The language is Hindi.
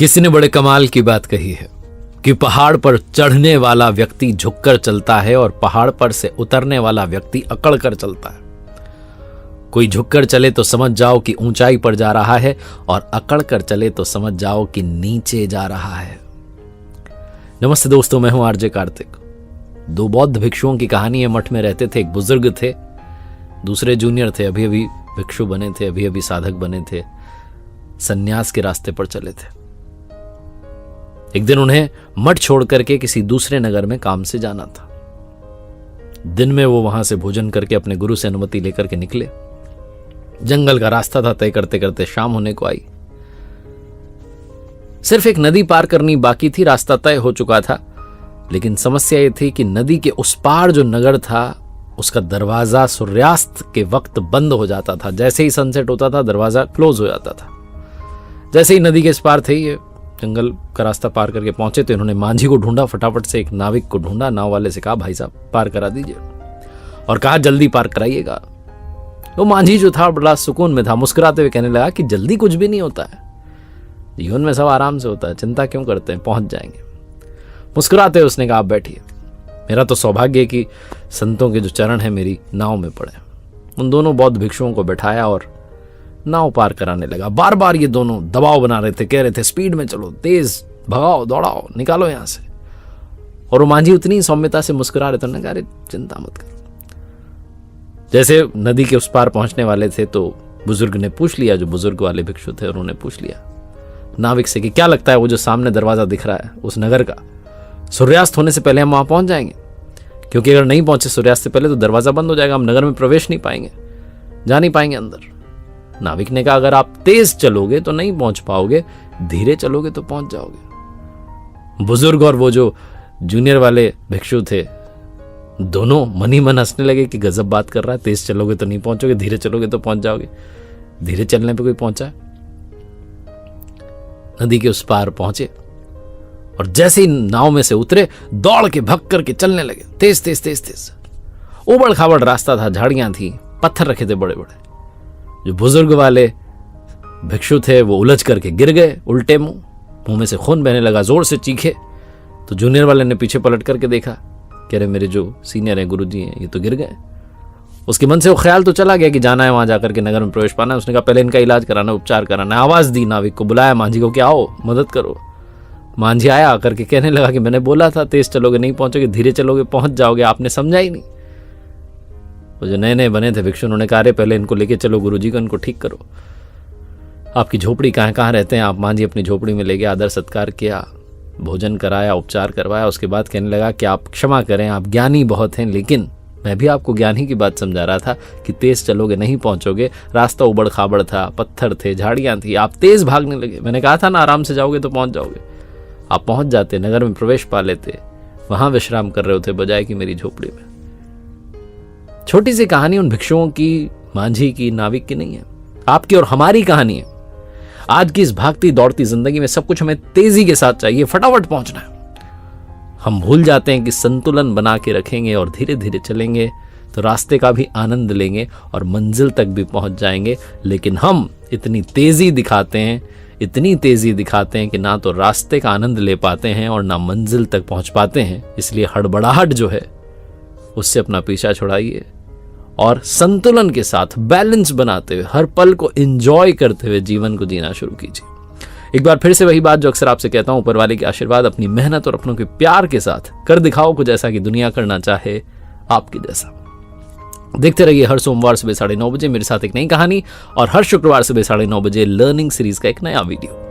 किसी ने बड़े कमाल की बात कही है कि पहाड़ पर चढ़ने वाला व्यक्ति झुककर चलता है और पहाड़ पर से उतरने वाला व्यक्ति अकड़ कर चलता है। कोई झुककर चले तो समझ जाओ कि ऊंचाई पर जा रहा है और अकड़ कर चले तो समझ जाओ कि नीचे जा रहा है। नमस्ते दोस्तों, मैं हूं आरजे कार्तिक। दो बौद्ध भिक्षुओं की कहानी है। मठ में रहते थे, एक बुजुर्ग थे, दूसरे जूनियर थे, अभी अभी भिक्षु बने थे, अभी अभी साधक बने थे, सन्यास के रास्ते पर चले थे। एक दिन उन्हें मठ छोड़ करके किसी दूसरे नगर में काम से जाना था। दिन में वो वहां से भोजन करके अपने गुरु से अनुमति लेकर के निकले। जंगल का रास्ता था, तय करते करते शाम होने को आई। सिर्फ एक नदी पार करनी बाकी थी, रास्ता तय हो चुका था। लेकिन समस्या ये थी कि नदी के उस पार जो नगर था उसका दरवाजा सूर्यास्त के वक्त बंद हो जाता था। जैसे ही सनसेट होता था दरवाजा क्लोज हो जाता था। जैसे ही नदी के इस पार थे, ये जंगल का रास्ता पार करके पहुंचे तो इन्होंने मांझी को ढूंढा। फटाफट से एक नाविक को ढूंढा, नाव वाले से कहा, भाई साहब पार करा दीजिए, और कहा जल्दी पार कराइएगा। वो मांझी जो था बड़ा सुकून में था, मुस्कुराते हुए कहने लगा कि जल्दी कुछ भी नहीं होता है, जीवन में सब आराम से होता है, चिंता क्यों करते हैं, पहुंच जाएंगे। मुस्कुराते हुए उसने कहा, आप बैठिए, मेरा तो सौभाग्य है कि संतों के जो चरण है मेरी नाव में पड़े। उन दोनों बौद्ध भिक्षुओं को बैठाया और नाव पार कराने लगा। बार बार ये दोनों दबाव बना रहे थे, कह रहे थे स्पीड में चलो, तेज भगाओ, दौड़ाओ, निकालो यहां से। और वो मांझी उतनी सौम्यता से मुस्कुरा रहे थे, उन्होंने कहा, अरे चिंता मत करो। जैसे नदी के उस पार पहुंचने वाले थे तो बुजुर्ग ने पूछ लिया, जो बुजुर्ग वाले भिक्षु थे, उन्होंने पूछ लिया नाविक से कि क्या लगता है वो जो सामने दरवाजा दिख रहा है उस नगर का, सूर्यास्त होने से पहले हम वहां पहुंच जाएंगे? क्योंकि अगर नहीं पहुंचे सूर्यास्त से पहले तो दरवाजा बंद हो जाएगा, हम नगर में प्रवेश नहीं पाएंगे, जा नहीं पाएंगे अंदर। नाविक ने कहा, अगर आप तेज चलोगे तो नहीं पहुंच पाओगे, धीरे चलोगे तो पहुंच जाओगे। बुजुर्ग और वो जो जूनियर वाले भिक्षु थे, दोनों मन ही मन हंसने लगे कि गजब बात कर रहा है, तेज चलोगे तो नहीं पहुंचोगे, धीरे चलोगे तो पहुंच जाओगे। धीरे चलने पे कोई पहुंचा? नदी के उस पार पहुंचे और जैसे ही नाव में से उतरे दौड़ के भग करके चलने लगे, तेज तेज तेज तेज। उबड़ खाबड़ रास्ता था, झाड़ियां थी, पत्थर रखे थे बड़े बड़े। जो बुजुर्ग वाले भिक्षु थे वो उलझ करके गिर गए उल्टे मुंह में से खून बहने लगा, जोर से चीखे। तो जूनियर वाले ने पीछे पलट करके देखा, कह रहे मेरे जो सीनियर हैं, गुरुजी हैं, ये तो गिर गए। उसके मन से वो ख्याल तो चला गया कि जाना है वहां जाकर के नगर में प्रवेश पाना है। उसने कहा पहले इनका इलाज कराना, उपचार कराना है। आवाज दी नाविक को, बुलाया मांझी को कि आओ मदद करो। मांझी आया, आकर के कहने लगा कि मैंने बोला था तेज चलोगे नहीं पहुंचोगे, धीरे चलोगे पहुंच जाओगे, आपने समझा ही नहीं। वो जो नए नए बने थे भिक्षु, उन्होंने कहा, अरे पहले इनको लेके चलो गुरुजी को, इनको ठीक करो। आपकी झोपड़ी कहाँ रहते हैं आप? मांझी अपनी झोपड़ी में ले गया, आदर सत्कार किया, भोजन कराया, उपचार करवाया। उसके बाद कहने लगा कि आप क्षमा करें, आप ज्ञानी बहुत हैं, लेकिन मैं भी आपको ज्ञान ही की बात समझा रहा था कि तेज चलोगे नहीं पहुंचोगे। रास्ता उबड़ खाबड़ था, पत्थर थे, झाड़ियां थी, आप तेज भागने लगे। मैंने कहा था ना आराम से जाओगे तो पहुंच जाओगे। आप पहुंच जाते, नगर में प्रवेश पा लेते, वहां विश्राम कर रहे होते बजाय कि मेरी झोपड़ी में। छोटी सी कहानी उन भिक्षुओं की, मांझी की, नाविक की नहीं है, आपकी और हमारी कहानी है। आज की इस भागती दौड़ती जिंदगी में सब कुछ हमें तेजी के साथ चाहिए, फटाफट पहुंचना है। हम भूल जाते हैं कि संतुलन बना के रखेंगे और धीरे धीरे चलेंगे तो रास्ते का भी आनंद लेंगे और मंजिल तक भी पहुंच जाएंगे। लेकिन हम इतनी तेजी दिखाते हैं कि ना तो रास्ते का आनंद ले पाते हैं और ना मंजिल तक पहुंच पाते हैं। इसलिए हड़बड़ाहट जो है उससे अपना पीछा छुड़ाइए और संतुलन के साथ बैलेंस बनाते हुए, हर पल को एंजॉय करते हुए जीवन को जीना शुरू कीजिए। एक बार फिर से वही बात जो अक्सर आपसे कहता हूं, ऊपर वाले के आशीर्वाद, अपनी मेहनत और अपनों के प्यार के साथ कर दिखाओ कुछ ऐसा कि दुनिया करना चाहे आपके जैसा। देखते रहिए हर सोमवार सुबह 9:30 बजे मेरे साथ एक नई कहानी और हर शुक्रवार सुबह 9:30 बजे लर्निंग सीरीज का एक नया वीडियो।